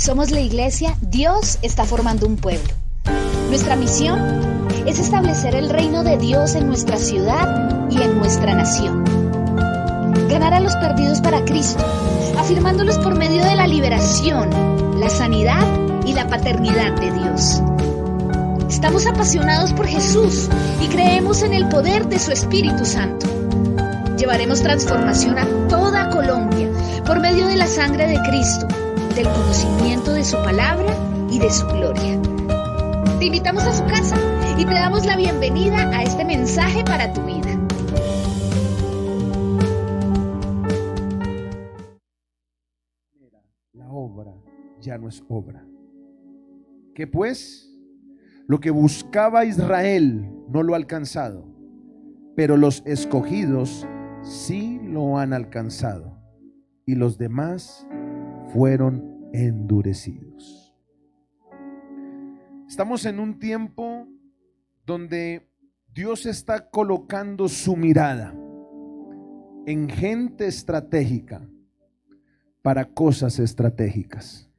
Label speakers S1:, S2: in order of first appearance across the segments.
S1: Somos la iglesia Dios está formando un pueblo. Nuestra misión es establecer el reino de Dios en nuestra ciudad y en nuestra nación. Ganar a los perdidos para Cristo, afirmándolos por medio de la liberación, la sanidad y la paternidad de Dios. Estamos apasionados por Jesús y creemos en el poder de su Espíritu Santo. Llevaremos transformación a toda Colombia por medio de la sangre de Cristo, del conocimiento de su palabra y de su gloria. Te invitamos a su casa y te damos la bienvenida a este mensaje para tu vida.
S2: La obra ya no es obra. ¿Qué pues? Lo que buscaba Israel no lo ha alcanzado, pero los escogidos sí lo han alcanzado, y los demás fueron endurecidos. Estamos en un tiempo donde Dios está colocando su mirada en gente estratégica para cosas estratégicas.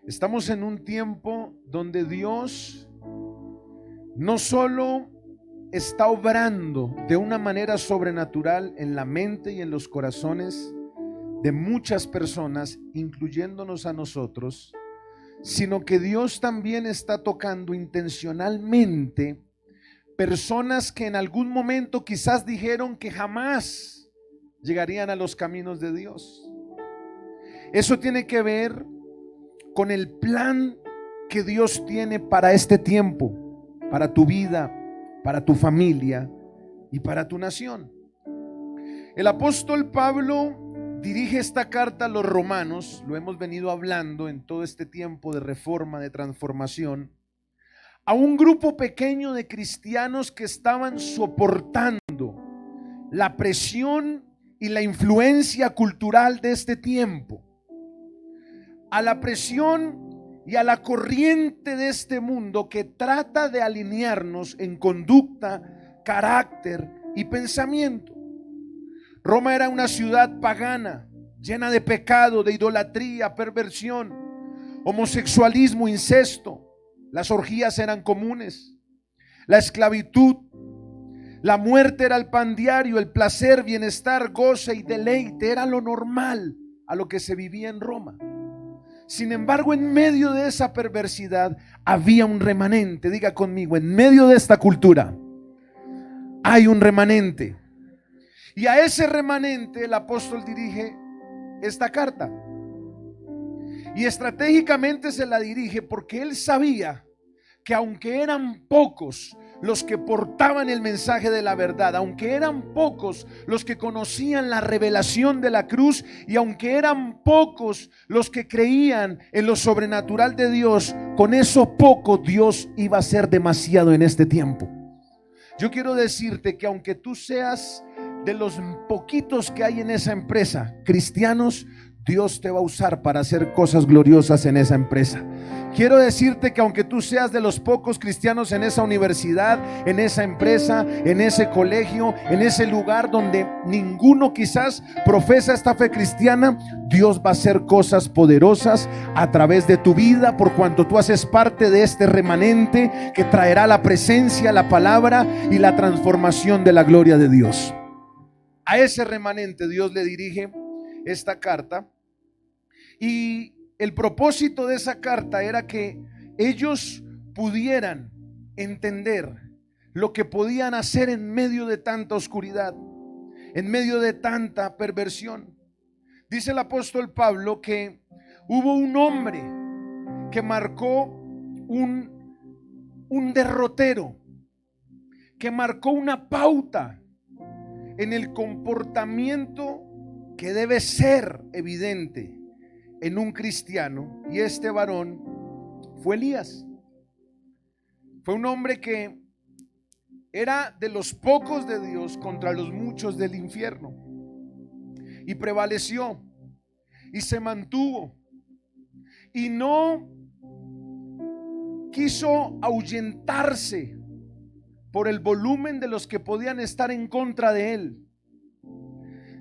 S2: Estamos en un tiempo donde Dios no solo está obrando de una manera sobrenatural en la mente y en los corazones de muchas personas, incluyéndonos a nosotros, sino que Dios también está tocando intencionalmente personas que en algún momento quizás dijeron que jamás llegarían a los caminos de Dios. Eso tiene que ver con el plan que Dios tiene para este tiempo, para tu vida, para tu familia y para tu nación. El apóstol Pablo dirige esta carta a los romanos, lo hemos venido hablando en todo este tiempo de reforma, de transformación, a un grupo pequeño de cristianos que estaban soportando la presión y la influencia cultural de este tiempo, a la presión y a la corriente de este mundo que trata de alinearnos en conducta, carácter y pensamiento. Roma era una ciudad pagana, llena de pecado, de idolatría, perversión, homosexualismo, incesto. Las orgías eran comunes, la esclavitud, la muerte era el pan diario, el placer, bienestar, goce y deleite era lo normal a lo que se vivía en Roma. Sin embargo, en medio de esa perversidad había un remanente. Diga conmigo, en medio de esta cultura hay un remanente. Y a ese remanente el apóstol dirige esta carta. Y estratégicamente se la dirige porque él sabía que aunque eran pocos los que portaban el mensaje de la verdad, aunque eran pocos los que conocían la revelación de la cruz, y aunque eran pocos los que creían en lo sobrenatural de Dios, con eso poco Dios iba a hacer demasiado en este tiempo. Yo quiero decirte que aunque tú seas de los poquitos que hay en esa empresa, cristianos, Dios te va a usar para hacer cosas gloriosas en esa empresa. Quiero decirte que aunque tú seas de los pocos cristianos en esa universidad, en esa empresa, en ese colegio, en ese lugar donde ninguno quizás profesa esta fe cristiana, Dios va a hacer cosas poderosas a través de tu vida, por cuanto tú haces parte de este remanente que traerá la presencia, la palabra y la transformación de la gloria de Dios. A ese remanente Dios le dirige esta carta, y el propósito de esa carta era que ellos pudieran entender lo que podían hacer en medio de tanta oscuridad, en medio de tanta perversión. Dice el apóstol Pablo que hubo un hombre que marcó un derrotero, que marcó una pauta en el comportamiento que debe ser evidente en un cristiano, y este varón fue Elías. Fue un hombre que era de los pocos de Dios contra los muchos del infierno, y prevaleció y se mantuvo y no quiso ahuyentarse por el volumen de los que podían estar en contra de él,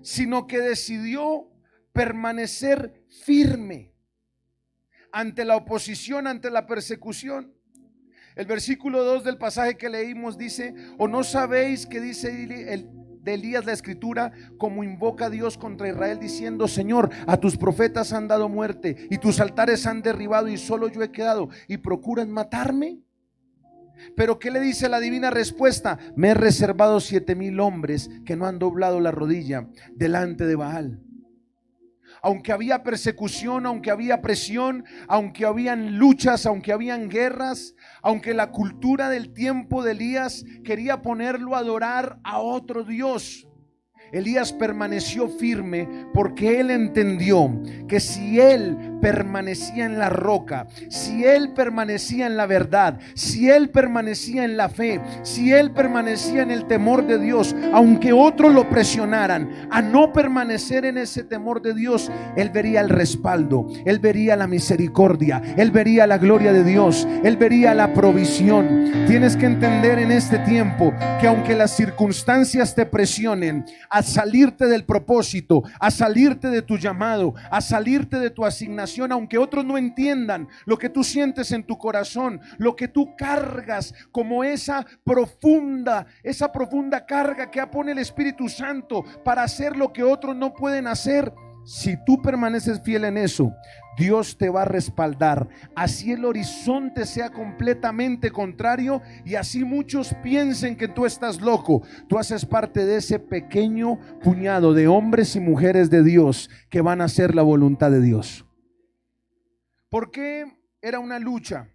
S2: sino que decidió permanecer firme ante la oposición, ante la persecución. El versículo 2 del pasaje que leímos dice: ¿o no sabéis que dice de Elías la escritura, como invoca a Dios contra Israel, diciendo: Señor, a tus profetas han dado muerte y tus altares han derribado y solo yo he quedado, y procuran matarme? Pero ¿qué le dice la divina respuesta? Me he reservado 7,000 hombres que no han doblado la rodilla delante de Baal. Aunque había persecución, aunque había presión, aunque habían luchas, aunque habían guerras, aunque la cultura del tiempo de Elías quería ponerlo a adorar a otro Dios, Elías permaneció firme porque él entendió que si él permanecía en la roca, si él permanecía en la verdad, si él permanecía en la fe, si él permanecía en el temor de Dios, aunque otros lo presionaran a no permanecer en ese temor de Dios, él vería el respaldo, él vería la misericordia, él vería la gloria de Dios, él vería la provisión. Tienes que entender en este tiempo que aunque las circunstancias te presionen a salirte del propósito, a salirte de tu llamado, a salirte de tu asignación, aunque otros no entiendan lo que tú sientes en tu corazón, lo que tú cargas como esa profunda carga que pone el Espíritu Santo para hacer lo que otros no pueden hacer. Si tú permaneces fiel en eso, Dios te va a respaldar. Así el horizonte sea completamente contrario y así muchos piensen que tú estás loco, tú haces parte de ese pequeño puñado de hombres y mujeres de Dios que van a hacer la voluntad de Dios. ¿Por qué era una lucha?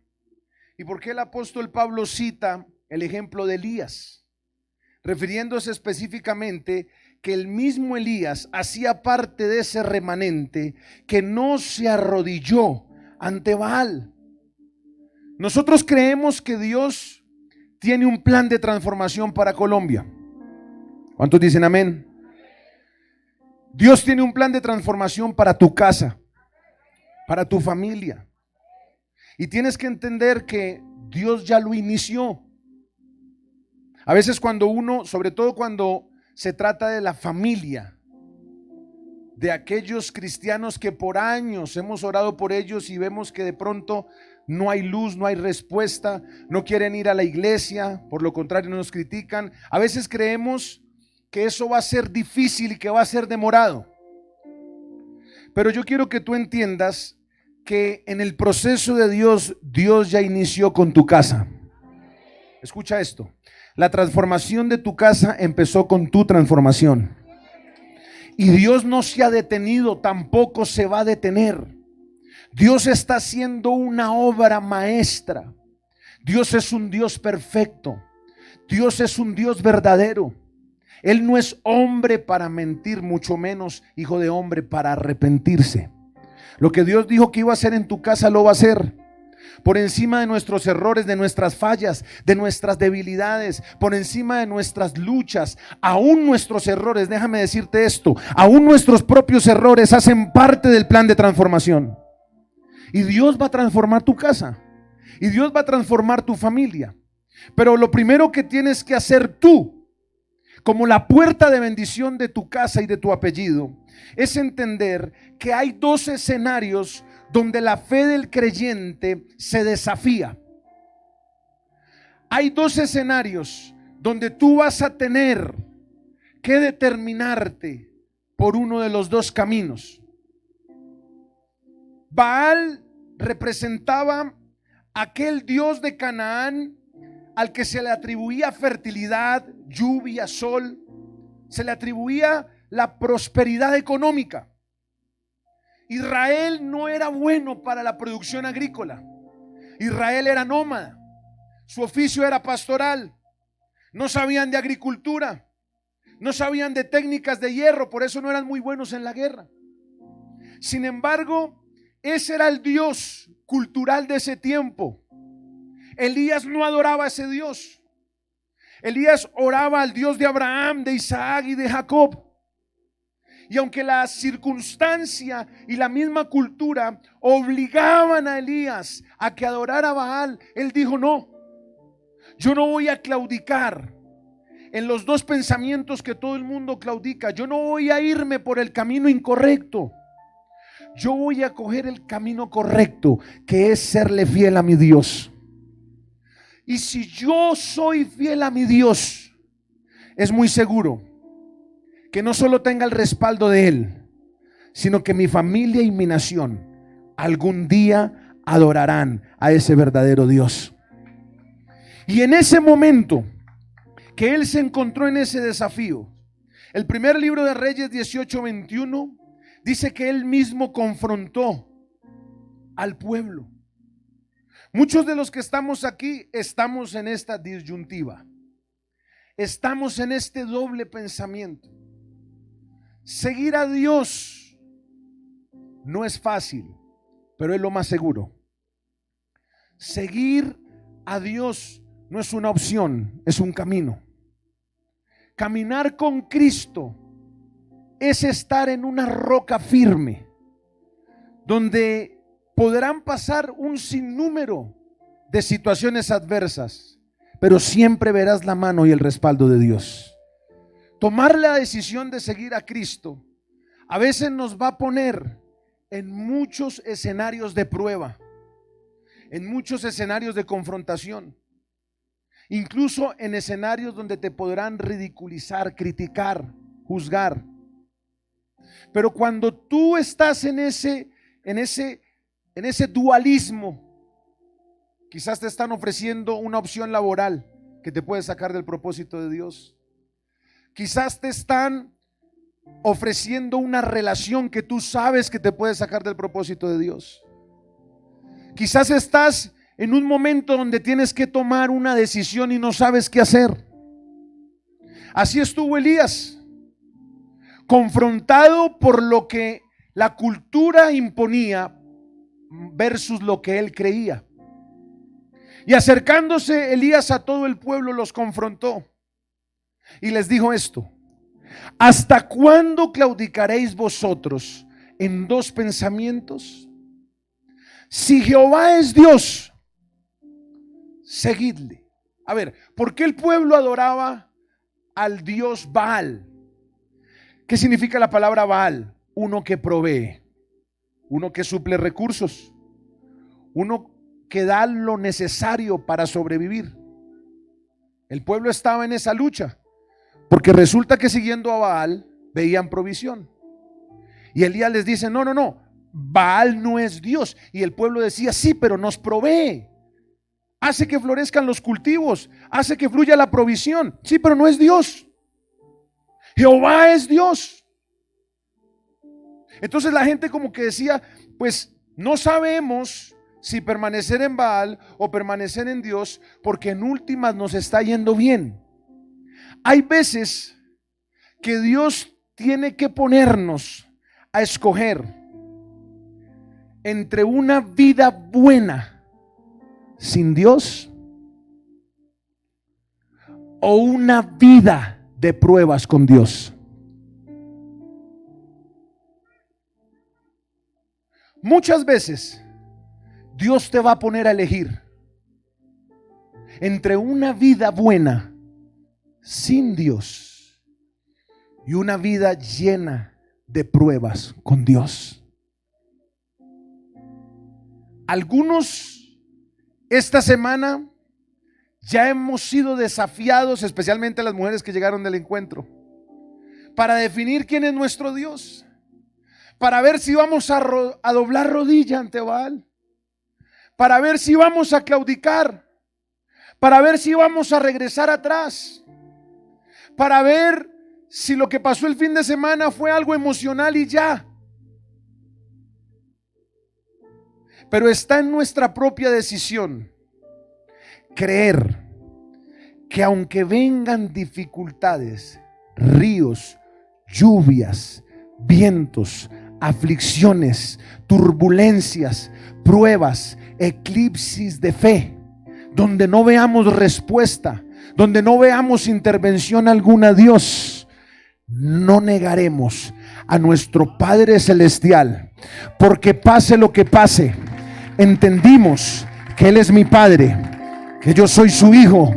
S2: ¿Y por qué el apóstol Pablo cita el ejemplo de Elías? Refiriéndose específicamente que el mismo Elías hacía parte de ese remanente que no se arrodilló ante Baal. Nosotros creemos que Dios tiene un plan de transformación para Colombia. ¿Cuántos dicen amén? Dios tiene un plan de transformación para tu casa, para tu familia. Y tienes que entender que Dios ya lo inició. A veces cuando uno, sobre todo cuando se trata de la familia, de aquellos cristianos que por años hemos orado por ellos y vemos que de pronto no hay luz, no hay respuesta, no quieren ir a la iglesia, por lo contrario nos critican. A veces creemos que eso va a ser difícil y que va a ser demorado. Pero yo quiero que tú entiendas que en el proceso de Dios, Dios ya inició con tu casa. Escucha esto. La transformación de tu casa empezó con tu transformación. Y Dios no se ha detenido, tampoco se va a detener. Dios está haciendo una obra maestra. Dios es un Dios perfecto. Dios es un Dios verdadero. Él no es hombre para mentir, mucho menos hijo de hombre para arrepentirse. Lo que Dios dijo que iba a hacer en tu casa, lo va a hacer. Por encima de nuestros errores, de nuestras fallas, de nuestras debilidades, por encima de nuestras luchas, aún nuestros errores, déjame decirte esto, aún nuestros propios errores hacen parte del plan de transformación. Y Dios va a transformar tu casa, y Dios va a transformar tu familia. Pero lo primero que tienes que hacer tú, como la puerta de bendición de tu casa y de tu apellido, es entender que hay dos escenarios donde la fe del creyente se desafía. Hay dos escenarios donde tú vas a tener que determinarte por uno de los dos caminos. Baal representaba aquel dios de Canaán al que se le atribuía fertilidad, lluvia, sol, se le atribuía la prosperidad económica. Israel no era bueno para la producción agrícola. Israel era nómada. Su oficio era pastoral. No sabían de agricultura. No sabían de técnicas de hierro. Por eso no eran muy buenos en la guerra. Sin embargo, ese era el Dios cultural de ese tiempo. Elías no adoraba a ese Dios. Elías oraba al Dios de Abraham, de Isaac y de Jacob. Y aunque la circunstancia y la misma cultura obligaban a Elías a que adorara a Baal, él dijo: no, yo no voy a claudicar en los dos pensamientos que todo el mundo claudica. Yo no voy a irme por el camino incorrecto. yo voy a coger el camino correcto, que es serle fiel a mi Dios. Y si yo soy fiel a mi Dios, es muy seguro que no solo tenga el respaldo de Él, sino que mi familia y mi nación algún día adorarán a ese verdadero Dios. Y en ese momento que él se encontró en ese desafío, el primer libro de Reyes 18:21 dice que él mismo confrontó al pueblo. Muchos de los que estamos aquí estamos en esta disyuntiva, estamos en este doble pensamiento. Seguir a Dios no es fácil, pero es lo más seguro. Seguir a Dios no es una opción, es un camino. Caminar con Cristo es estar en una roca firme, donde podrán pasar un sinnúmero de situaciones adversas, pero siempre verás la mano y el respaldo de Dios. Tomar la decisión de seguir a Cristo a veces nos va a poner en muchos escenarios de prueba, en muchos escenarios de confrontación, incluso en escenarios donde te podrán ridiculizar, criticar, juzgar. Pero cuando tú estás en ese dualismo, quizás te están ofreciendo una opción laboral que te puede sacar del propósito de Dios. Quizás te están ofreciendo una relación que tú sabes que te puede sacar del propósito de Dios. Quizás estás en un momento donde tienes que tomar una decisión y no sabes qué hacer. Así estuvo Elías, confrontado por lo que la cultura imponía versus lo que él creía. Y acercándose Elías a todo el pueblo, los confrontó y les dijo esto: ¿hasta cuándo claudicaréis vosotros en dos pensamientos? Si Jehová es Dios, seguidle. A ver, ¿por qué el pueblo adoraba al dios Baal? ¿Qué significa la palabra Baal? Uno que provee, uno que suple recursos, uno que da lo necesario para sobrevivir. El pueblo estaba en esa lucha, porque resulta que siguiendo a Baal veían provisión. Y Elías les dice: no, Baal no es Dios. Y el pueblo decía: sí, pero nos provee, hace que florezcan los cultivos, hace que fluya la provisión. Sí, pero no es Dios. Jehová es Dios. Entonces la gente como que decía: pues no sabemos si permanecer en Baal o permanecer en Dios, porque en últimas nos está yendo bien. Hay veces que Dios tiene que ponernos a escoger entre una vida buena sin Dios o una vida de pruebas con Dios. Muchas veces Dios te va a poner a elegir entre una vida buena sin Dios y una vida llena de pruebas con Dios. Algunos esta semana ya hemos sido desafiados, especialmente las mujeres que llegaron del encuentro, para definir quién es nuestro Dios, para ver si vamos a doblar rodilla ante Baal, para ver si vamos a claudicar, para ver si vamos a regresar atrás, para ver si lo que pasó el fin de semana fue algo emocional y ya. Pero está en nuestra propia decisión creer que aunque vengan dificultades, ríos, lluvias, vientos, aflicciones, turbulencias, pruebas, eclipsis de fe, donde no veamos respuesta, donde no veamos intervención alguna, Dios, no negaremos a nuestro Padre Celestial, porque pase lo que pase, entendimos que Él es mi Padre, que yo soy su hijo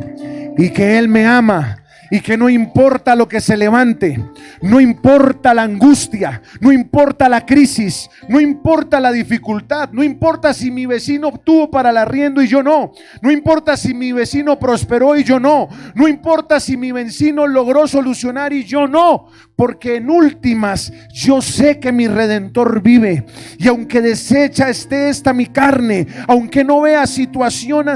S2: y que Él me ama Y que no importa lo que se levante, no importa la angustia, no importa la crisis, no importa la dificultad, no importa si mi vecino obtuvo para el arriendo y yo no, no importa si mi vecino prosperó y yo no, no importa si mi vecino logró solucionar y yo no, porque en últimas yo sé que mi Redentor vive. Y aunque deshecha esté esta mi carne, aunque no vea situación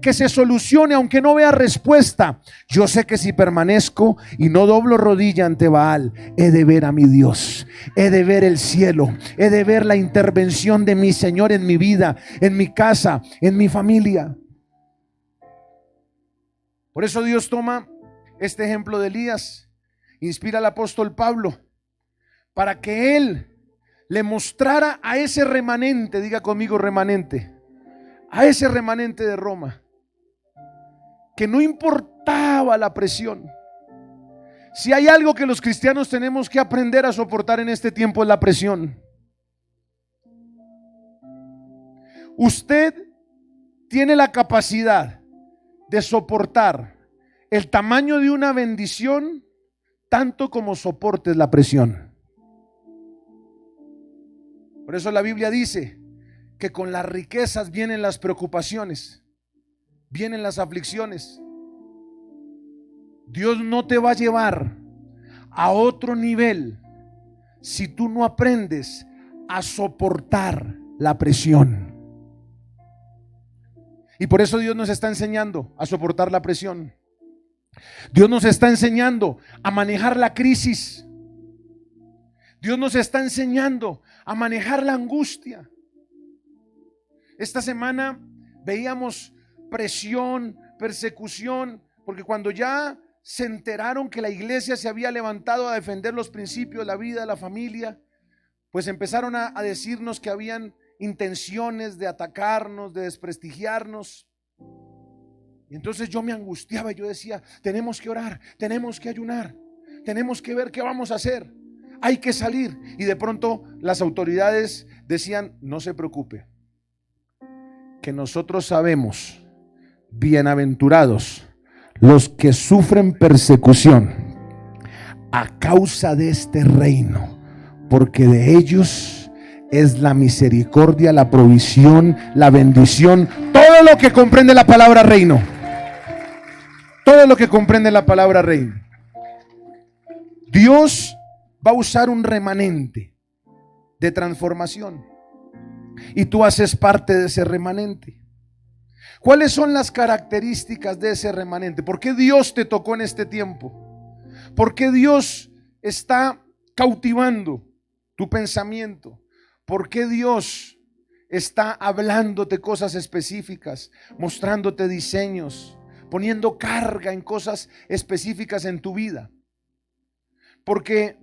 S2: que se solucione, aunque no vea respuesta, yo sé que si permanezco y no doblo rodilla ante Baal, he de ver a mi Dios, he de ver el cielo, he de ver la intervención de mi Señor en mi vida, en mi casa, en mi familia. Por eso Dios toma este ejemplo de Elías, inspira al apóstol Pablo para que él le mostrara a ese remanente, diga conmigo remanente, a ese remanente de Roma, que no importaba la presión. Si hay algo que los cristianos tenemos que aprender a soportar en este tiempo, es la presión. Usted tiene la capacidad de soportar el tamaño de una bendición tanto como soportes la presión. Por eso la Biblia dice que con las riquezas vienen las preocupaciones, vienen las aflicciones. Dios no te va a llevar a otro nivel si tú no aprendes a soportar la presión. Y por eso Dios nos está enseñando a soportar la presión. Dios nos está enseñando a manejar la crisis. Dios nos está enseñando a manejar la angustia. Esta semana veíamos presión, persecución, porque cuando ya se enteraron que la iglesia se había levantado a defender los principios, la vida, la familia, pues empezaron a decirnos que habían intenciones de atacarnos, de desprestigiarnos. Y entonces yo me angustiaba y yo decía, tenemos que orar, tenemos que ayunar, tenemos que ver qué vamos a hacer, hay que salir. Y de pronto las autoridades decían, no se preocupe, que nosotros sabemos, bienaventurados los que sufren persecución a causa de este reino, porque de ellos es la misericordia, la provisión, la bendición, todo lo que comprende la palabra reino. Todo lo que comprende la palabra reino. Dios va a usar un remanente de transformación y tú haces parte de ese remanente. ¿Cuáles son las características de ese remanente? ¿Por qué Dios te tocó en este tiempo? ¿Por qué Dios está cautivando tu pensamiento? ¿Por qué Dios está hablándote cosas específicas, mostrándote diseños, poniendo carga en cosas específicas en tu vida? Porque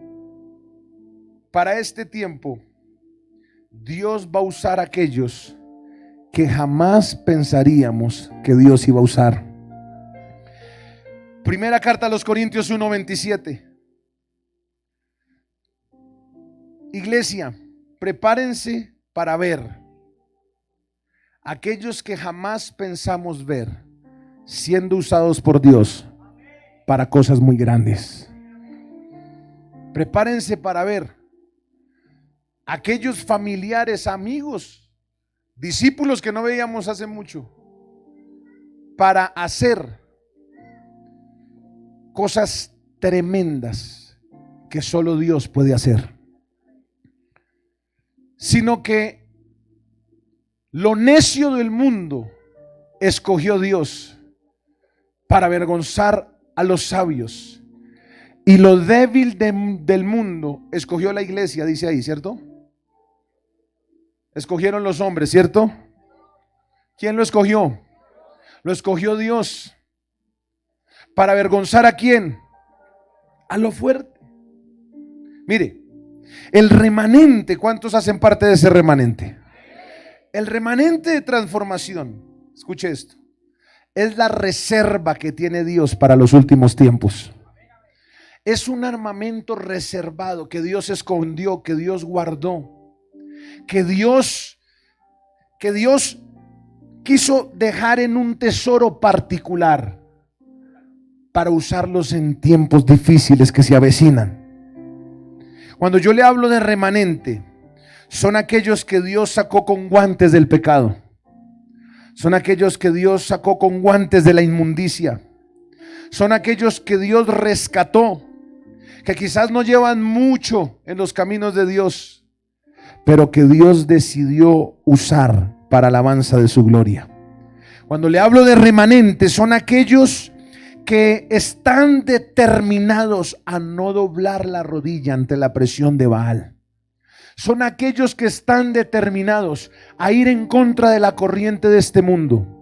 S2: para este tiempo Dios va a usar a aquellos que jamás pensaríamos que Dios iba a usar. Primera carta a los Corintios 1:27. Iglesia, prepárense para ver aquellos que jamás pensamos ver siendo usados por Dios para cosas muy grandes. Prepárense para ver aquellos familiares, amigos, discípulos que no veíamos hace mucho, para hacer cosas tremendas que solo Dios puede hacer. Sino que lo necio del mundo escogió Dios para avergonzar a los sabios, y lo débil del mundo escogió la iglesia, dice ahí, ¿cierto? Escogieron los hombres, ¿cierto? ¿Quién lo escogió? Lo escogió Dios. ¿Para avergonzar a quién? A lo fuerte. Mire, el remanente, ¿cuántos hacen parte de ese remanente? El remanente de transformación, escuche esto, es la reserva que tiene Dios para los últimos tiempos. Es un armamento reservado que Dios escondió, que Dios guardó, que Dios quiso dejar en un tesoro particular para usarlos en tiempos difíciles que se avecinan. Cuando yo le hablo de remanente, son aquellos que Dios sacó con guantes del pecado. Son aquellos que Dios sacó con guantes de la inmundicia. Son aquellos que Dios rescató, que quizás no llevan mucho en los caminos de Dios, pero que Dios decidió usar para alabanza de su gloria. Cuando le hablo de remanente, son aquellos que están determinados a no doblar la rodilla ante la presión de Baal. Son aquellos que están determinados a ir en contra de la corriente de este mundo.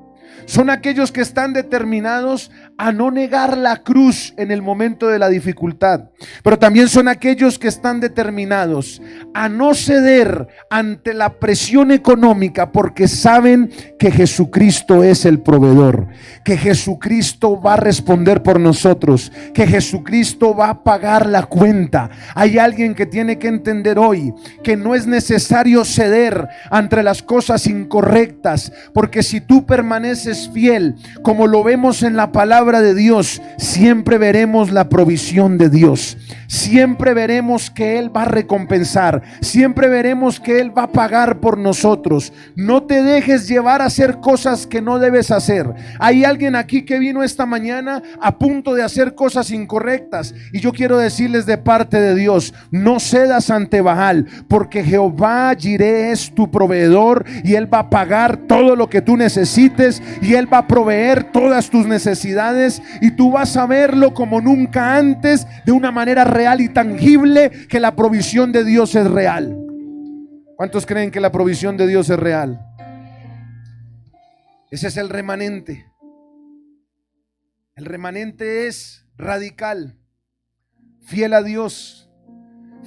S2: Son aquellos que están determinados a no negar la cruz en el momento de la dificultad. Pero también son aquellos que están determinados a no ceder ante la presión económica, porque saben que Jesucristo es el proveedor, que Jesucristo va a responder por nosotros, que Jesucristo va a pagar la cuenta. Hay alguien que tiene que entender hoy que no es necesario ceder ante las cosas incorrectas, porque si tú permaneces fiel, como lo vemos en la palabra de Dios, siempre veremos la provisión de Dios. Siempre veremos que Él va a recompensar. Siempre veremos que Él va a pagar por nosotros. No te dejes llevar a hacer cosas que no debes hacer. Hay alguien aquí que vino esta mañana a punto de hacer cosas incorrectas, y yo quiero decirles de parte de Dios: no cedas ante Baal, porque Jehová Jireh es tu proveedor, y Él va a pagar todo lo que tú necesites, y Él va a proveer todas tus necesidades, y tú vas a verlo como nunca antes, de una manera real y tangible, que la provisión de Dios es real. ¿Cuántos creen que la provisión de Dios es real? Ese es el remanente. El remanente es radical, fiel a Dios,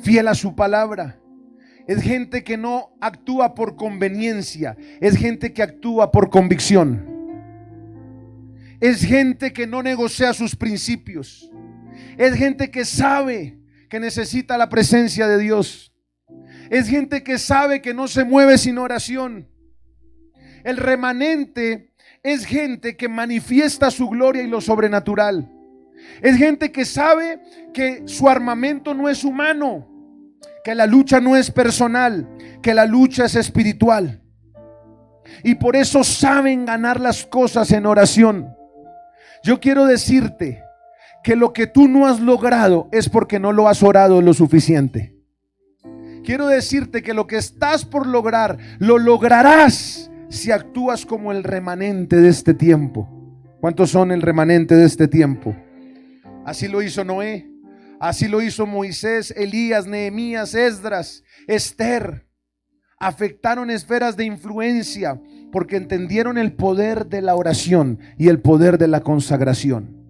S2: fiel a su palabra. Es gente que no actúa por conveniencia, es gente que actúa por convicción. Es gente que no negocia sus principios. Es gente que sabe que necesita la presencia de Dios. Es gente que sabe que no se mueve sin oración. El remanente es gente que manifiesta su gloria y lo sobrenatural. Es gente que sabe que su armamento no es humano, que la lucha no es personal, que la lucha es espiritual. Y por eso saben ganar las cosas en oración. Yo quiero decirte que lo que tú no has logrado es porque no lo has orado lo suficiente. Quiero decirte que lo que estás por lograr, lo lograrás si actúas como el remanente de este tiempo. ¿Cuántos son el remanente de este tiempo? Así lo hizo Noé, así lo hizo Moisés, Elías, Nehemías, Esdras, Esther. Afectaron esferas de influencia porque entendieron el poder de la oración y el poder de la consagración.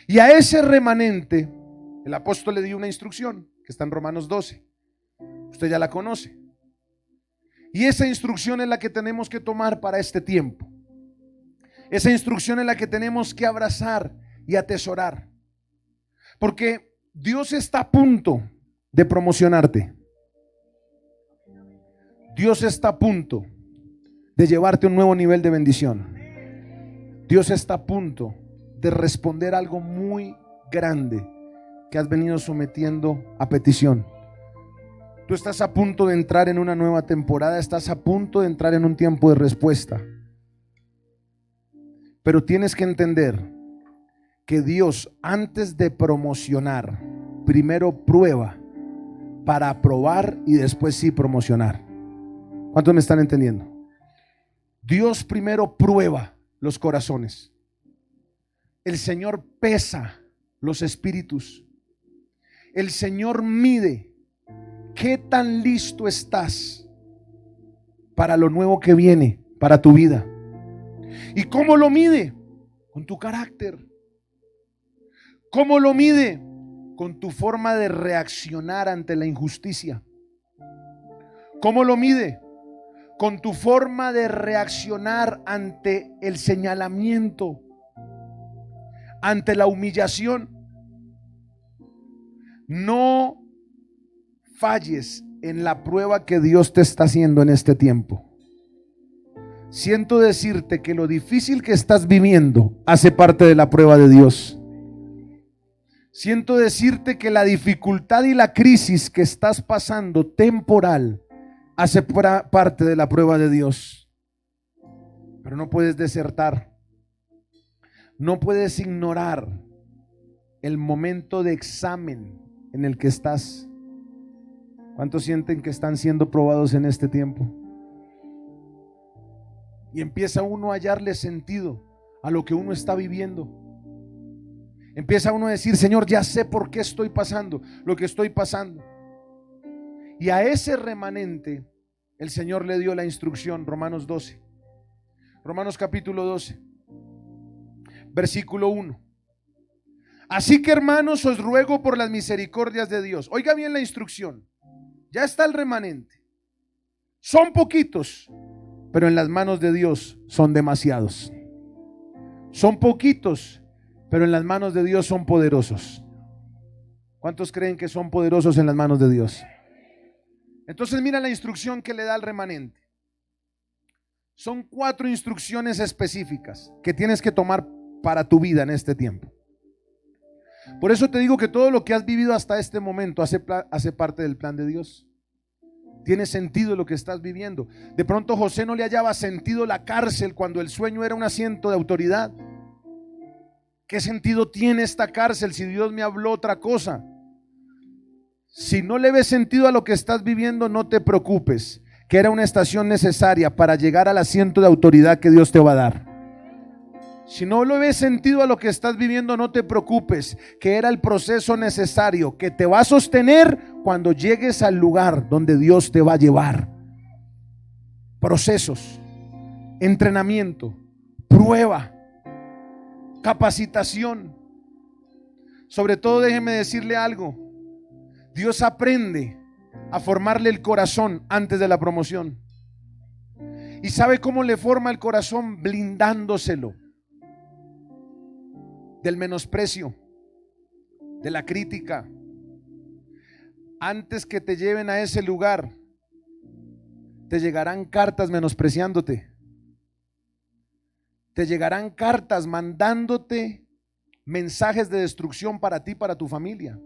S2: Y a ese remanente el apóstol le dio una instrucción que está en Romanos 12. Usted ya la conoce. Y esa instrucción es la que tenemos que tomar para este tiempo. Esa instrucción es la que tenemos que abrazar y atesorar. Porque Dios está a punto de promocionarte. Dios está a punto de llevarte a un nuevo nivel de bendición. Dios está a punto de responder algo muy grande que has venido sometiendo a petición. Tú estás a punto de entrar en una nueva temporada, estás a punto de entrar en un tiempo de respuesta. Pero tienes que entender que Dios, antes de promocionar, primero prueba para aprobar y después sí promocionar. ¿Cuántos me están entendiendo? Dios primero prueba los corazones. El Señor pesa los espíritus. El Señor mide qué tan listo estás para lo nuevo que viene para tu vida. ¿Y cómo lo mide? Con tu carácter. ¿Cómo lo mide? Con tu forma de reaccionar ante la injusticia. ¿Cómo lo mide? Con tu forma de reaccionar ante el señalamiento, ante la humillación. No falles en la prueba que Dios te está haciendo en este tiempo. siento decirte que lo difícil que estás viviendo hace parte de la prueba de Dios. Siento decirte que la dificultad y la crisis que estás pasando temporal hace parte de la prueba de Dios. Pero no puedes desertar. No puedes ignorar el momento de examen en el que estás. ¿Cuántos sienten que están siendo probados en este tiempo? Y empieza uno a hallarle sentido a lo que uno está viviendo. Empieza uno a decir: Señor, ya sé por qué estoy pasando lo que estoy pasando. Y a ese remanente el Señor le dio la instrucción. Romanos 12, Romanos capítulo 12, versículo 1. Así que, hermanos, os ruego por las misericordias de Dios. Oiga bien la instrucción. Ya está el remanente. Son poquitos, pero en las manos de Dios son demasiados. Son poquitos, pero en las manos de Dios son poderosos. ¿Cuántos creen que son poderosos en las manos de Dios? Entonces mira la instrucción que le da al remanente. Son 4 instrucciones específicas que tienes que tomar para tu vida en este tiempo. Por eso te digo que todo lo que has vivido hasta este momento hace parte del plan de Dios. Tiene sentido lo que estás viviendo. De pronto José no le hallaba sentido la cárcel cuando el sueño era un asiento de autoridad. ¿Qué sentido tiene esta cárcel si Dios me habló otra cosa? Si no le ves sentido a lo que estás viviendo, no te preocupes, que era una estación necesaria para llegar al asiento de autoridad que Dios te va a dar. Si no le ves sentido a lo que estás viviendo, no te preocupes, que era el proceso necesario que te va a sostener cuando llegues al lugar donde Dios te va a llevar. Procesos, entrenamiento, prueba, capacitación. Sobre todo, déjeme decirle algo: Dios aprende a formarle el corazón antes de la promoción. ¿Y sabe cómo le forma el corazón? Blindándoselo del menosprecio, de la crítica. Antes que te lleven a ese lugar, te llegarán cartas menospreciándote. Te llegarán cartas mandándote mensajes de destrucción para ti, para tu familia.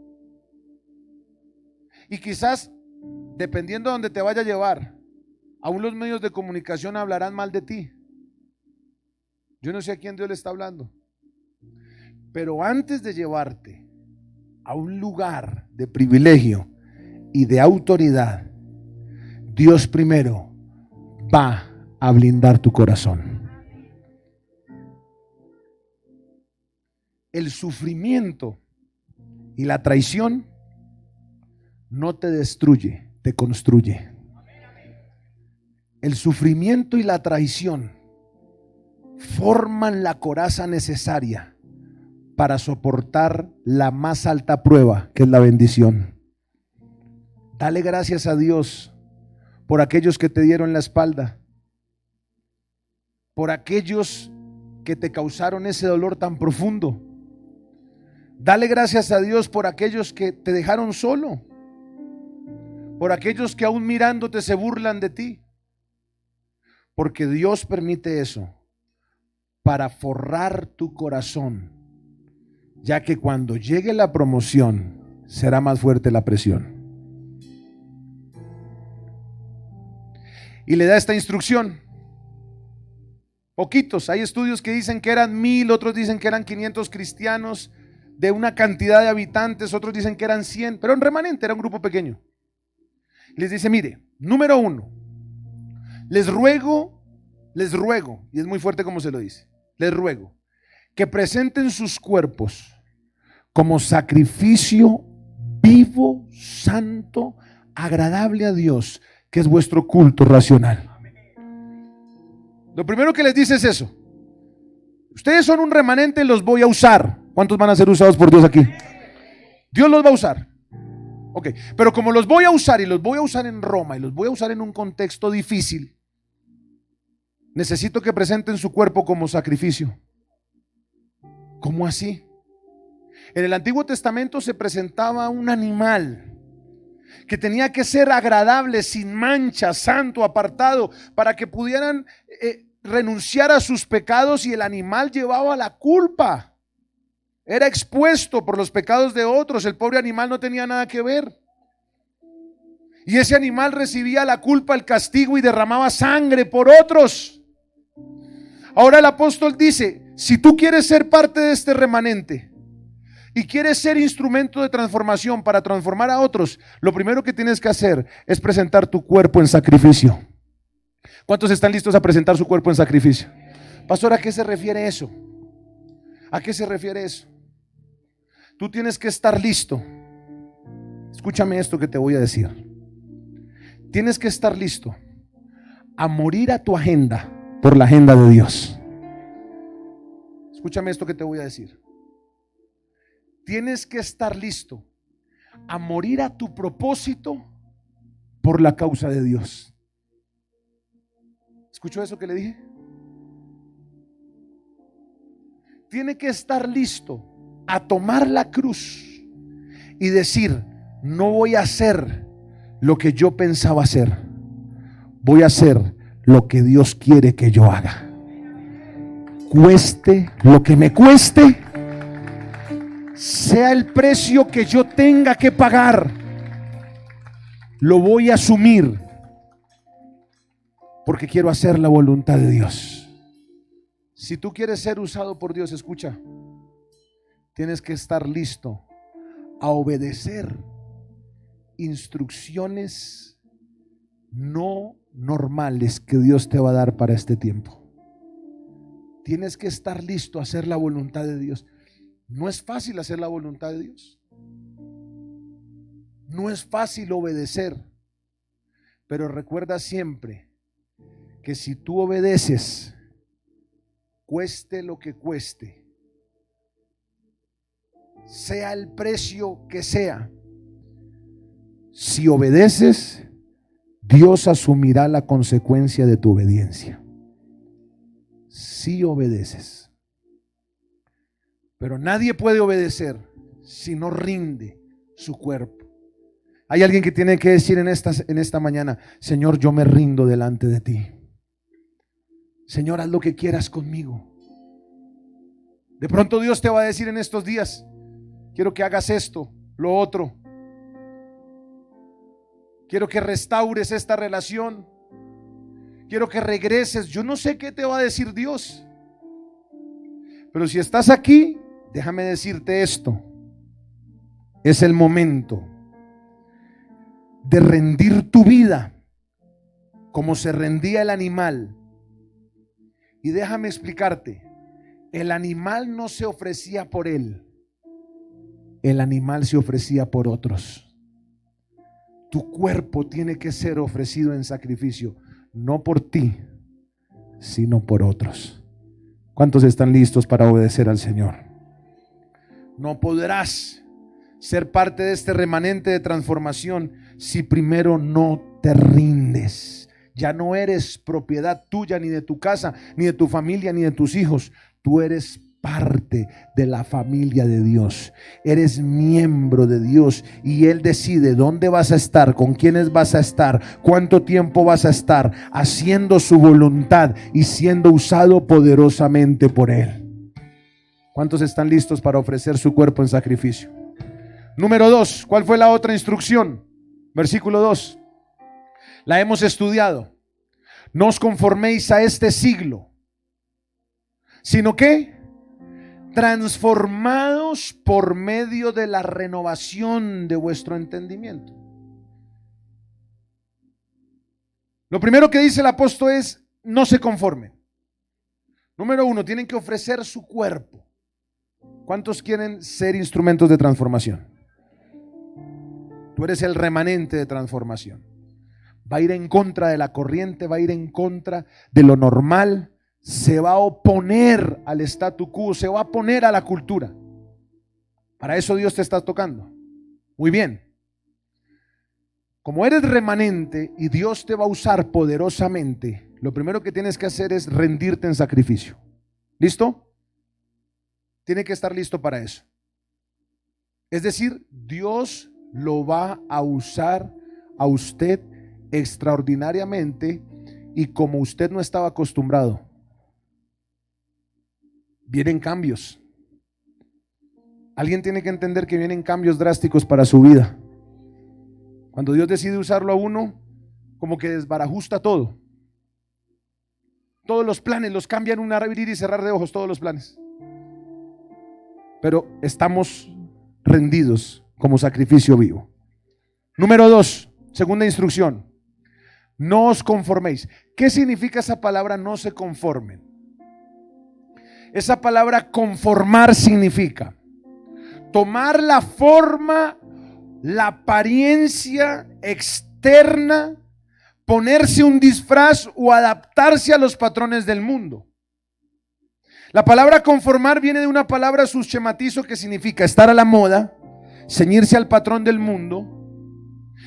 S2: Y quizás, dependiendo de donde te vaya a llevar, aún los medios de comunicación hablarán mal de ti. Yo no sé a quién Dios le está hablando. Pero antes de llevarte a un lugar de privilegio y de autoridad, Dios primero va a blindar tu corazón. El sufrimiento y la traición no te destruye, te construye. El sufrimiento y la traición forman la coraza necesaria para soportar la más alta prueba, que es la bendición. Dale gracias a Dios por aquellos que te dieron la espalda, por aquellos que te causaron ese dolor tan profundo. Dale gracias a Dios por aquellos que te dejaron solo, por aquellos que aún mirándote se burlan de ti, porque Dios permite eso para forrar tu corazón, ya que cuando llegue la promoción será más fuerte la presión. Y le da esta instrucción. Poquitos, hay estudios que dicen que eran 1000, otros dicen que eran 500 cristianos de una cantidad de habitantes, otros dicen que eran 100, pero en remanente era un grupo pequeño. Les dice: mire, número 1, les ruego, y es muy fuerte como se lo dice, les ruego que presenten sus cuerpos como sacrificio vivo, santo, agradable a Dios, que es vuestro culto racional. Lo primero que les dice es eso: ustedes son un remanente, los voy a usar. ¿Cuántos van a ser usados por Dios aquí? Dios los va a usar. Ok, pero como los voy a usar, y los voy a usar en Roma, y los voy a usar en un contexto difícil, necesito que presenten su cuerpo como sacrificio. ¿Cómo así? En el Antiguo Testamento se presentaba un animal que tenía que ser agradable, sin mancha, santo, apartado, para que pudieran renunciar a sus pecados y el animal llevaba la culpa. Era expuesto por los pecados de otros. El pobre animal no tenía nada que ver. Y ese animal recibía la culpa, el castigo y derramaba sangre por otros. Ahora el apóstol dice, si tú quieres ser parte de este remanente y quieres ser instrumento de transformación para transformar a otros, lo primero que tienes que hacer es presentar tu cuerpo en sacrificio. ¿Cuántos están listos a presentar su cuerpo en sacrificio? Pastor, ¿a qué se refiere eso? ¿A qué se refiere eso? Tú tienes que estar listo. Escúchame esto que te voy a decir. Tienes que estar listo a morir a tu agenda por la agenda de Dios. Escúchame esto que te voy a decir. Tienes que estar listo a morir a tu propósito por la causa de Dios. ¿Escuchó eso que le dije? Tiene que estar listo a tomar la cruz y decir, no voy a hacer lo que yo pensaba hacer, voy a hacer lo que Dios quiere que yo haga. Cueste lo que me cueste, sea el precio que yo tenga que pagar, lo voy a asumir porque quiero hacer la voluntad de Dios. Si tú quieres ser usado por Dios, escucha, tienes que estar listo a obedecer instrucciones no normales que Dios te va a dar para este tiempo. Tienes que estar listo a hacer la voluntad de Dios. No es fácil hacer la voluntad de Dios. No es fácil obedecer. Pero recuerda siempre que si tú obedeces, cueste lo que cueste, sea el precio que sea, si obedeces, Dios asumirá la consecuencia de tu obediencia. Si obedeces. Pero nadie puede obedecer si no rinde su cuerpo. Hay alguien que tiene que decir en esta mañana, Señor, yo me rindo delante de ti. Señor, haz lo que quieras conmigo. De pronto Dios te va a decir en estos días, quiero que hagas esto, lo otro. Quiero que restaures esta relación. Quiero que regreses. Yo no sé qué te va a decir Dios. Pero si estás aquí, déjame decirte esto. Es el momento de rendir tu vida como se rendía el animal. Y déjame explicarte, el animal no se ofrecía por él, el animal se ofrecía por otros. Tu cuerpo tiene que ser ofrecido en sacrificio, no por ti, sino por otros. ¿Cuántos están listos para obedecer al Señor? No podrás ser parte de este remanente de transformación si primero no te rindes. Ya no eres propiedad tuya, ni de tu casa, ni de tu familia, ni de tus hijos. Tú eres parte de la familia de Dios. Eres miembro de Dios y Él decide dónde vas a estar, con quiénes vas a estar, cuánto tiempo vas a estar haciendo su voluntad y siendo usado poderosamente por Él. ¿Cuántos están listos para ofrecer su cuerpo en sacrificio? Número 2, ¿cuál fue la otra instrucción? Versículo 2. La hemos estudiado. No os conforméis a este siglo, sino que transformados por medio de la renovación de vuestro entendimiento. Lo primero que dice el apóstol es: no se conformen. Número 1, tienen que ofrecer su cuerpo. ¿Cuántos quieren ser instrumentos de transformación? Tú eres el remanente de transformación. Va a ir en contra de la corriente, va a ir en contra de lo normal, se va a oponer al statu quo, se va a oponer a la cultura. Para eso Dios te está tocando. Muy bien. Como eres remanente y Dios te va a usar poderosamente, lo primero que tienes que hacer es rendirte en sacrificio. ¿Listo? Tiene que estar listo para eso. Es decir, Dios lo va a usar a usted extraordinariamente y como usted no estaba acostumbrado. vienen cambios. Alguien tiene que entender que vienen cambios drásticos para su vida. Cuando Dios decide usarlo a uno, como que desbarajusta todo. Todos los planes los cambian, un abrir y cerrar de ojos, todos los planes. Pero estamos rendidos como sacrificio vivo. Número 2, segunda instrucción. No os conforméis. ¿Qué significa esa palabra no se conformen? Esa palabra conformar significa tomar la forma, la apariencia externa, ponerse un disfraz o adaptarse a los patrones del mundo. La palabra conformar viene de una palabra suschematizo que significa estar a la moda, ceñirse al patrón del mundo.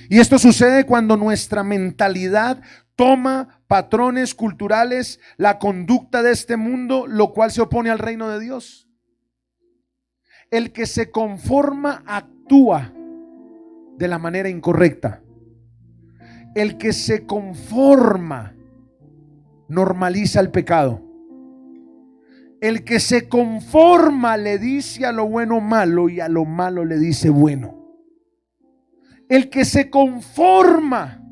S2: Y esto sucede cuando nuestra mentalidad toma patrones culturales, la conducta de este mundo, lo cual se opone al reino de Dios. El que se conforma actúa de la manera incorrecta. El que se conforma normaliza el pecado. El que se conforma le dice a lo bueno malo y a lo malo le dice bueno. El que se conforma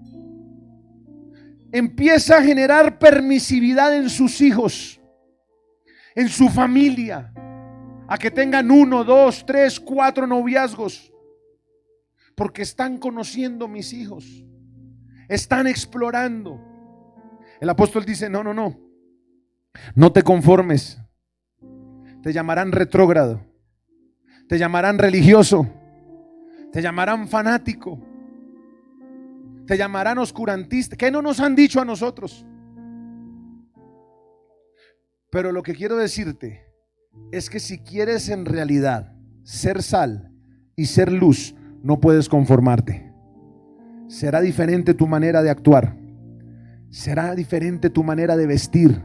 S2: empieza a generar permisividad en sus hijos, en su familia, a que tengan 1, 2, 3, 4 noviazgos, porque están conociendo mis hijos, están explorando. El apóstol dice: no te conformes. Te llamarán retrógrado, te llamarán religioso, te llamarán fanático, te llamarán oscurantista. ¿Qué no nos han dicho a nosotros? Pero lo que quiero decirte es que si quieres en realidad ser sal y ser luz, no puedes conformarte. Será diferente tu manera de actuar, será diferente tu manera de vestir,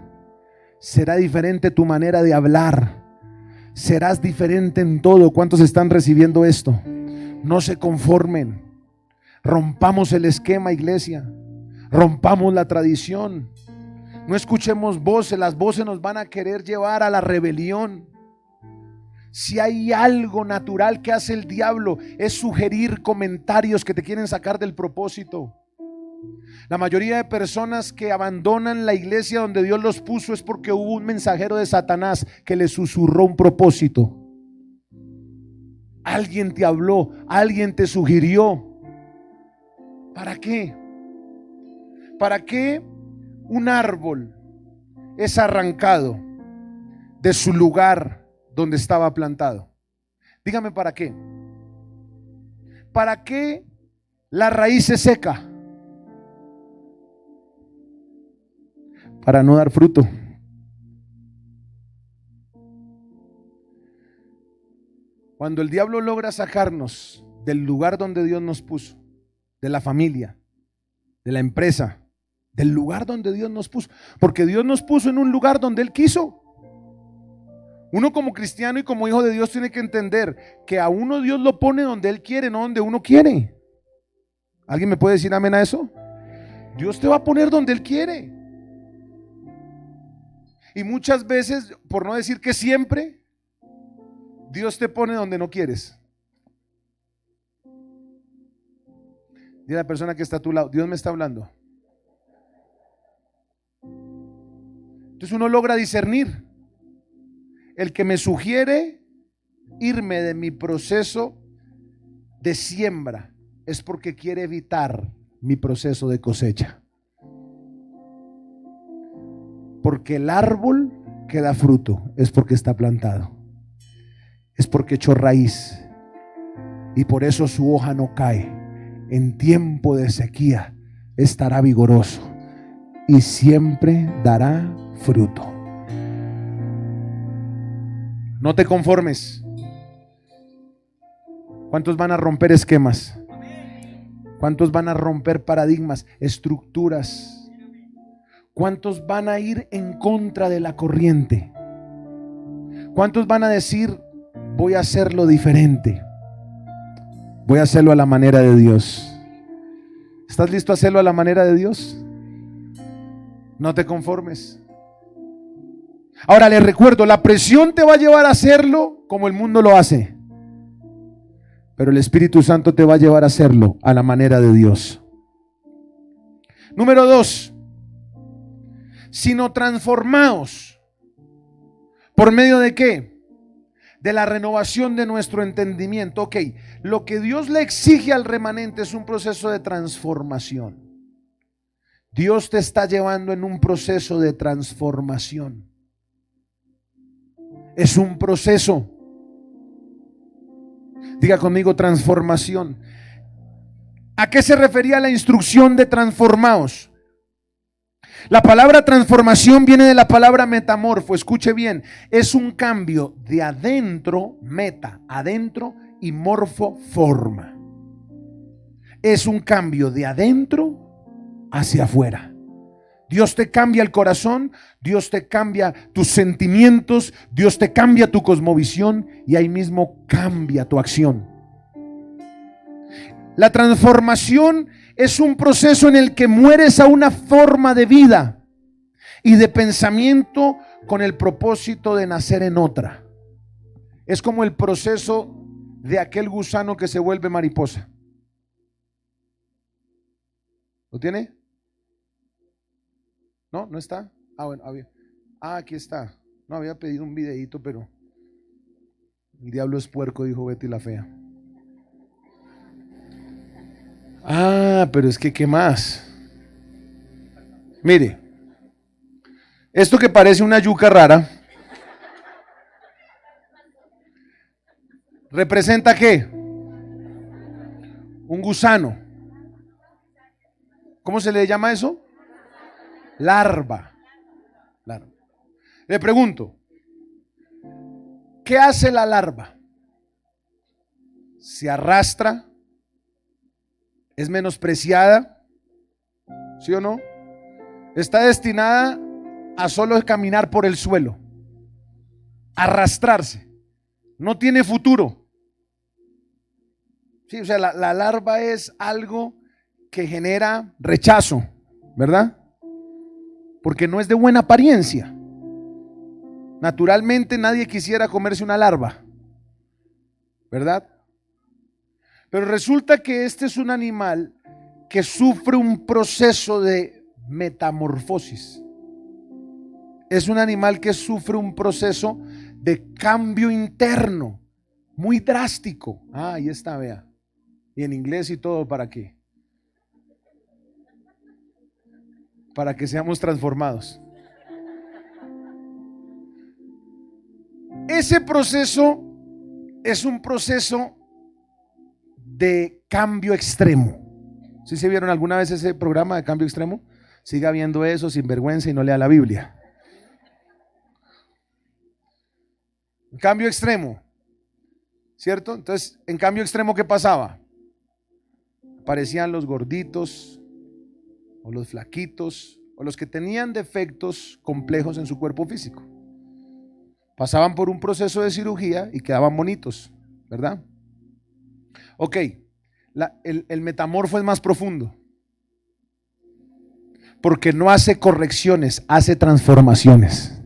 S2: será diferente tu manera de hablar, serás diferente en todo. ¿Cuántos están recibiendo esto? No se conformen. Rompamos el esquema, iglesia. Rompamos la tradición. No escuchemos voces. Las voces nos van a querer llevar a la rebelión. Si hay algo natural que hace el diablo, es sugerir comentarios que te quieren sacar del propósito. La mayoría de personas que abandonan la iglesia donde Dios los puso es porque hubo un mensajero de Satanás que les susurró un propósito. Alguien te habló, alguien te sugirió. ¿Para qué? ¿Para qué un árbol es arrancado de su lugar donde estaba plantado? Dígame, ¿para qué? ¿Para qué la raíz se seca? Para no dar fruto. Cuando el diablo logra sacarnos del lugar donde Dios nos puso, de la familia, de la empresa, del lugar donde Dios nos puso, porque Dios nos puso en un lugar donde Él quiso. Uno como cristiano y como hijo de Dios tiene que entender que a uno Dios lo pone donde Él quiere, no donde uno quiere. ¿Alguien me puede decir amén a eso? Dios te va a poner donde Él quiere. Y muchas veces, por no decir que siempre, Dios te pone donde no quieres. Dile a la persona que está a tu lado: Dios me está hablando. Entonces uno logra discernir. El que me sugiere irme de mi proceso de siembra es porque quiere evitar mi proceso de cosecha. Porque el árbol que da fruto es porque está plantado, es porque echó raíz, y por eso su hoja no cae. En tiempo de sequía estará vigoroso y siempre dará fruto. No te conformes. ¿Cuántos van a romper esquemas? ¿Cuántos van a romper paradigmas, estructuras? ¿Cuántos van a ir en contra de la corriente? ¿Cuántos van a decir: voy a hacerlo diferente? Voy a hacerlo a la manera de Dios. ¿Estás listo a hacerlo a la manera de Dios? No te conformes. Ahora les recuerdo, la presión te va a llevar a hacerlo como el mundo lo hace, pero el Espíritu Santo te va a llevar a hacerlo a la manera de Dios. Número 2, sino transformaos. ¿Por medio de qué? De la renovación de nuestro entendimiento. Ok, lo que Dios le exige al remanente es un proceso de transformación. Dios te está llevando en un proceso de transformación. Es un proceso. Diga conmigo, transformación. ¿A qué se refería la instrucción de transformaos? La palabra transformación viene de la palabra metamorfo. Escuche bien, es un cambio de adentro, meta, adentro, y morfo, forma. Es un cambio de adentro hacia afuera. Dios te cambia el corazón, Dios te cambia tus sentimientos, Dios te cambia tu cosmovisión y ahí mismo cambia tu acción. La transformación es un proceso en el que mueres a una forma de vida y de pensamiento con el propósito de nacer en otra. Es como el proceso de aquel gusano que se vuelve mariposa. ¿Lo tiene? ¿No? ¿No está? Ah, bueno, había. Ah, aquí está. No, había pedido un videíto, pero el diablo es puerco, dijo Betty la fea. Ah, pero es que ¿qué más? Mire, esto que parece una yuca rara, ¿representa qué? Un gusano. ¿Cómo se le llama eso? Larva. Larva. Le pregunto, ¿qué hace la larva? ¿Se arrastra? ¿Es menospreciada? ¿Sí o no? Está destinada a solo caminar por el suelo, arrastrarse. No tiene futuro. Sí, o sea, la larva es algo que genera rechazo, ¿verdad? Porque no es de buena apariencia. Naturalmente nadie quisiera comerse una larva, ¿verdad? Pero resulta que este es un animal que sufre un proceso de metamorfosis. Es un animal que sufre un proceso de cambio interno muy drástico. Ah, ahí está, vea. Y en inglés y todo, ¿para qué? Para que seamos transformados. Ese proceso es un proceso de cambio extremo. ¿Sí se vieron alguna vez ese programa de cambio extremo? Siga viendo eso sin vergüenza y no lea la Biblia. Cambio extremo, ¿cierto? Entonces, en cambio extremo, ¿qué pasaba? Aparecían los gorditos o los flaquitos o los que tenían defectos complejos en su cuerpo físico. Pasaban por un proceso de cirugía y quedaban bonitos, ¿verdad? Ok, el metamorfo es más profundo porque no hace correcciones, hace transformaciones.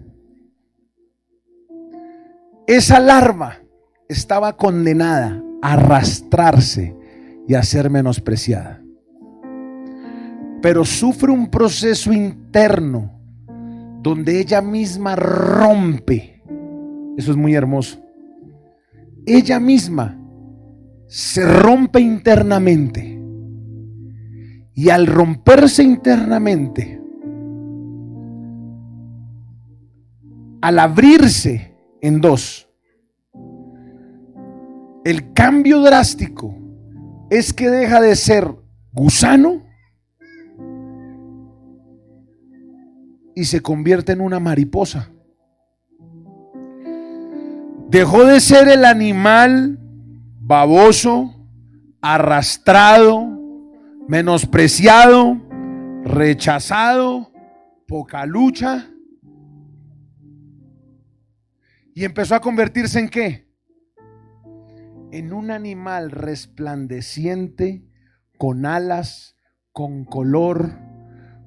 S2: Esa larva estaba condenada a arrastrarse y a ser menospreciada, pero sufre un proceso interno donde ella misma rompe. Eso es muy hermoso. Ella misma se rompe internamente y al romperse internamente, al abrirse en dos, el cambio drástico es que deja de ser gusano y se convierte en una mariposa. Dejó de ser el animal baboso, arrastrado, menospreciado, rechazado, poca lucha, y empezó a convertirse ¿en qué? En un animal resplandeciente, con alas, con color,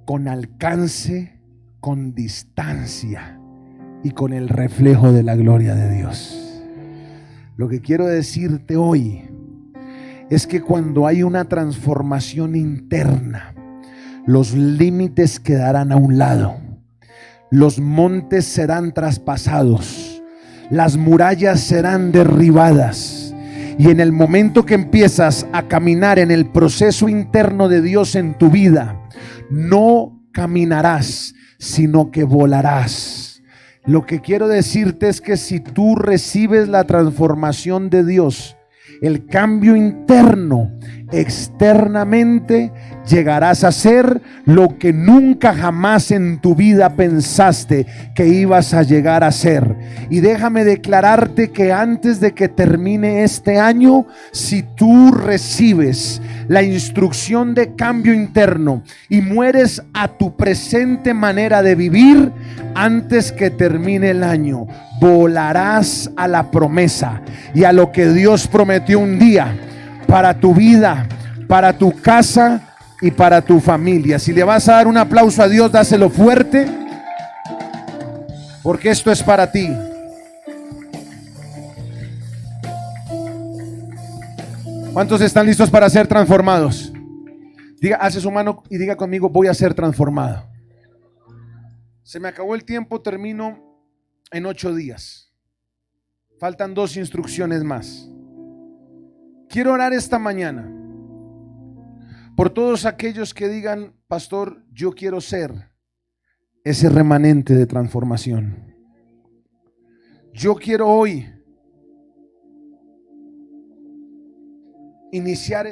S2: con alcance, con distancia, y con el reflejo de la gloria de Dios. Lo que quiero decirte hoy es que cuando hay una transformación interna, los límites quedarán a un lado, los montes serán traspasados, las murallas serán derribadas, y en el momento que empiezas a caminar en el proceso interno de Dios en tu vida, no caminarás, sino que volarás. Lo que quiero decirte es que si tú recibes la transformación de Dios, el cambio interno, externamente llegarás a ser lo que nunca jamás en tu vida pensaste que ibas a llegar a ser. Y déjame declararte que antes de que termine este año, si tú recibes la instrucción de cambio interno y mueres a tu presente manera de vivir, antes que termine el año, volarás a la promesa y a lo que Dios prometió un día para tu vida, para tu casa y para tu familia. Si le vas a dar un aplauso a Dios, dáselo fuerte, porque esto es para ti. ¿Cuántos están listos para ser transformados? Diga, hace su mano y diga conmigo: voy a ser transformado. Se me acabó el tiempo, termino en 8 días. Faltan 2 instrucciones más. Quiero orar esta mañana por todos aquellos que digan: pastor, yo quiero ser ese remanente de transformación. Yo quiero hoy iniciar